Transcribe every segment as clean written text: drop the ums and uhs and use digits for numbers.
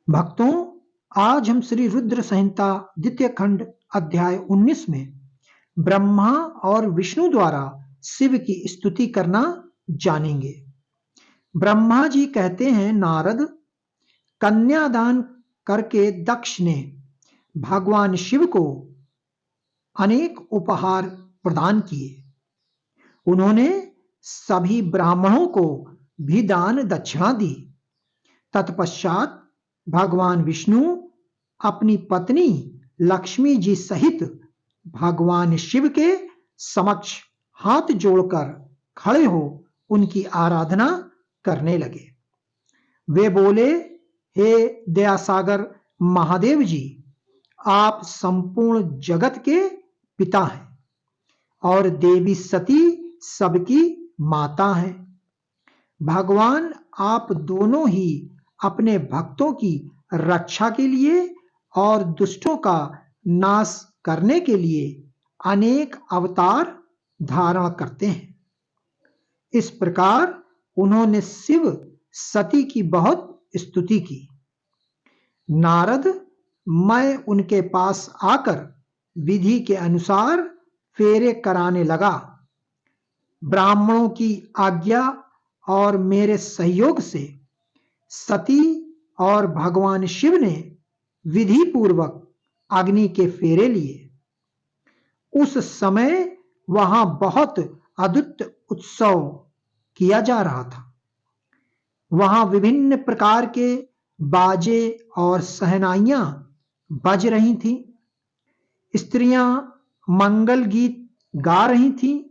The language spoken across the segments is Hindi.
भक्तों, आज हम श्री रुद्र संहिता द्वितीय खंड अध्याय 19 में ब्रह्मा और विष्णु द्वारा शिव की स्तुति करना जानेंगे। ब्रह्मा जी कहते हैं, नारद, कन्यादान करके दक्ष ने भगवान शिव को अनेक उपहार प्रदान किए। उन्होंने सभी ब्राह्मणों को भी दान दक्षिणा दी। तत्पश्चात भगवान विष्णु अपनी पत्नी लक्ष्मी जी सहित भगवान शिव के समक्ष हाथ जोड़कर खड़े हो उनकी आराधना करने लगे। वे बोले, हे दयासागर महादेव जी, आप संपूर्ण जगत के पिता हैं और देवी सती सबकी माता हैं। भगवान, आप दोनों ही अपने भक्तों की रक्षा के लिए और दुष्टों का नाश करने के लिए अनेक अवतार धारण करते हैं। इस प्रकार उन्होंने शिव सती की बहुत स्तुति की। नारद, मैं उनके पास आकर विधि के अनुसार फेरे कराने लगा। ब्राह्मणों की आज्ञा और मेरे सहयोग से सती और भगवान शिव ने विधि पूर्वक अग्नि के फेरे लिए। उस समय वहां बहुत अद्भुत उत्सव किया जा रहा था। वहां विभिन्न प्रकार के बाजे और सहनाइयां बज रही थीं। स्त्रियां मंगल गीत गा रही थीं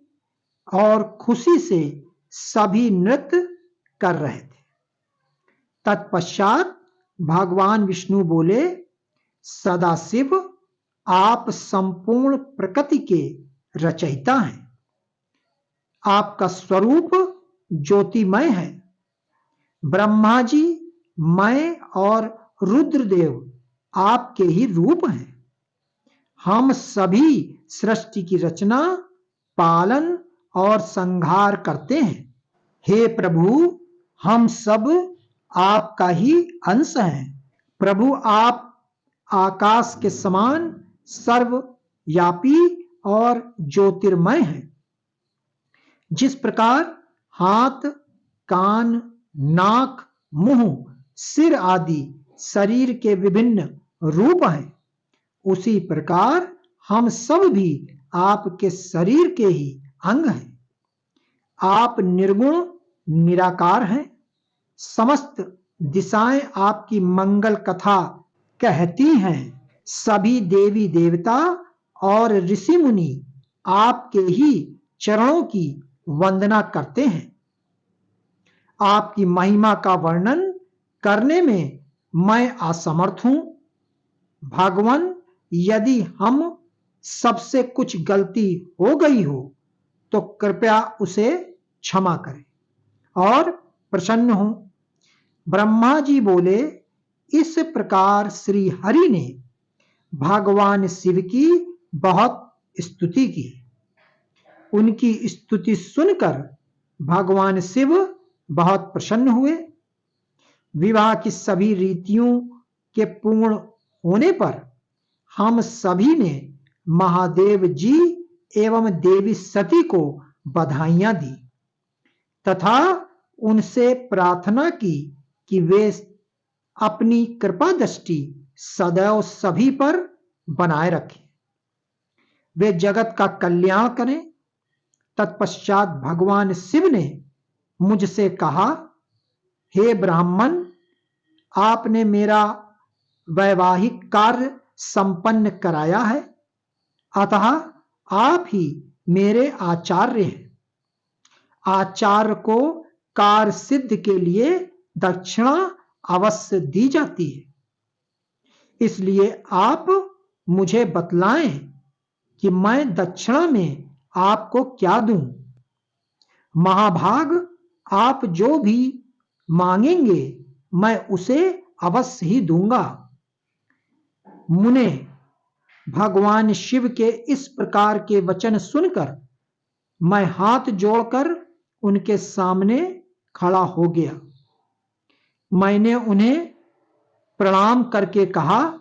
और खुशी से सभी नृत्य कर रहे थे। तत्पश्चात भगवान विष्णु बोले, सदाशिव, आप संपूर्ण प्रकृति के रचयिता हैं। आपका स्वरूप ज्योतिमय है। ब्रह्मा जी, मैं और रुद्रदेव आपके ही रूप हैं। हम सभी सृष्टि की रचना, पालन और संहार करते हैं। हे प्रभु, हम सब आपका ही अंश हैं। प्रभु, आप आकाश के समान सर्वव्यापी और ज्योतिर्मय हैं। जिस प्रकार हाथ, कान, नाक, मुंह, सिर आदि शरीर के विभिन्न रूप हैं, उसी प्रकार हम सब भी आपके शरीर के ही अंग हैं। आप निर्गुण निराकार हैं। समस्त दिशाएं आपकी मंगल कथा कहती हैं। सभी देवी देवता और ऋषि मुनि आपके ही चरणों की वंदना करते हैं। आपकी महिमा का वर्णन करने में मैं असमर्थ हूं। भगवान, यदि हम सबसे कुछ गलती हो गई हो तो कृपया उसे क्षमा करें और प्रसन्न हो। ब्रह्मा जी बोले, इस प्रकार श्री हरि ने भगवान शिव की बहुत स्तुति की। उनकी स्तुति सुनकर भगवान शिव बहुत प्रसन्न हुए। विवाह की सभी रीतियों के पूर्ण होने पर हम सभी ने महादेव जी एवं देवी सती को बधाइयां दी तथा उनसे प्रार्थना की कि वे अपनी कृपा दृष्टि सदैव सभी पर बनाए रखें, वे जगत का कल्याण करें। तत्पश्चात भगवान शिव ने मुझसे कहा, हे ब्राह्मण, आपने मेरा वैवाहिक कार्य संपन्न कराया है, अतः आप ही मेरे आचार्य हैं। आचार्य को कार्य सिद्ध के लिए दक्षिणा अवश्य दी जाती है। इसलिए आप मुझे बतलाएं कि मैं दक्षिणा में आपको क्या दूं। महाभाग, आप जो भी मांगेंगे मैं उसे अवश्य ही दूंगा। मुने, भगवान शिव के इस प्रकार के वचन सुनकर मैं हाथ जोड़कर उनके सामने खड़ा हो गया। मैंने उन्हें प्रणाम करके कहा,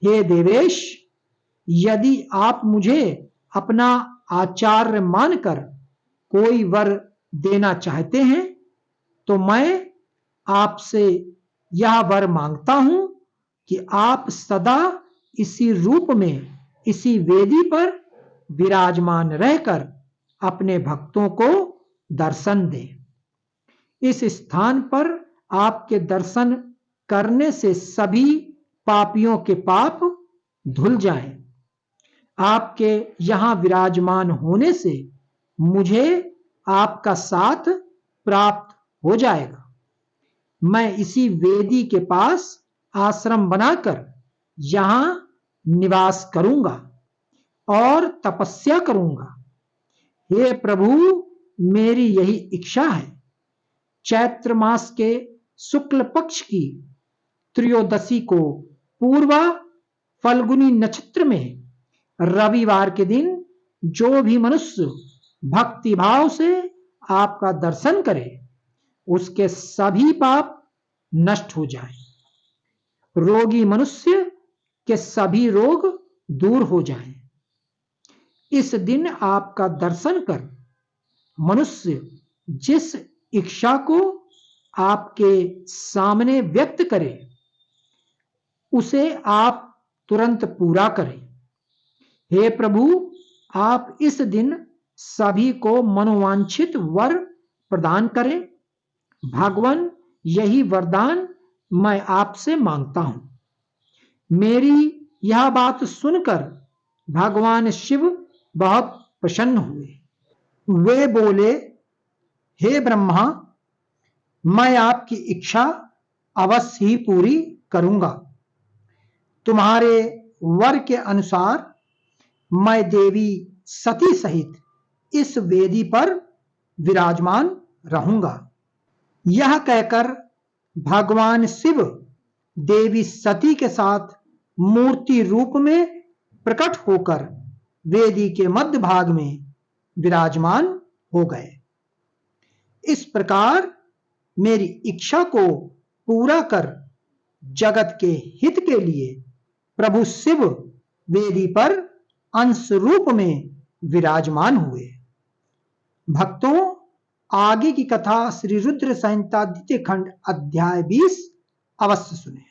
हे देवेश, यदि आप मुझे अपना आचार्य मानकर कोई वर देना चाहते हैं तो मैं आपसे यह वर मांगता हूं कि आप सदा इसी रूप में, इसी वेदी पर विराजमान रहकर अपने भक्तों को दर्शन दें। इस स्थान पर आपके दर्शन करने से सभी पापियों के पाप धुल जाएं। आपके यहां विराजमान होने से मुझे आपका साथ प्राप्त हो जाएगा। मैं इसी वेदी के पास आश्रम बनाकर यहां निवास करूंगा और तपस्या करूंगा। हे प्रभु, मेरी यही इच्छा है। चैत्र मास के शुक्ल पक्ष की त्रयोदशी को पूर्वा फल्गुनी नक्षत्र में रविवार के दिन जो भी मनुष्य भक्ति भाव से आपका दर्शन करे उसके सभी पाप नष्ट हो जाएं। रोगी मनुष्य के सभी रोग दूर हो जाएं। इस दिन आपका दर्शन कर मनुष्य जिस इच्छा को आपके सामने व्यक्त करे उसे आप तुरंत पूरा करें। हे प्रभु, आप इस दिन सभी को मनोवांछित वर प्रदान करें। भगवान, यही वरदान मैं आपसे मांगता हूं। मेरी यह बात सुनकर भगवान शिव बहुत प्रसन्न हुए। वे बोले, हे ब्रह्मा, मैं आपकी इच्छा अवश्य ही पूरी करूंगा। तुम्हारे वर के अनुसार मैं देवी सती सहित इस वेदी पर विराजमान रहूंगा। यह कहकर भगवान शिव देवी सती के साथ मूर्ति रूप में प्रकट होकर वेदी के मध्य भाग में विराजमान हो गए। इस प्रकार मेरी इच्छा को पूरा कर जगत के हित के लिए प्रभु शिव वेदी पर अंश रूप में विराजमान हुए। भक्तों, आगे की कथा श्री रुद्र संहिता द्वितीय खंड अध्याय 20 अवश्य सुने।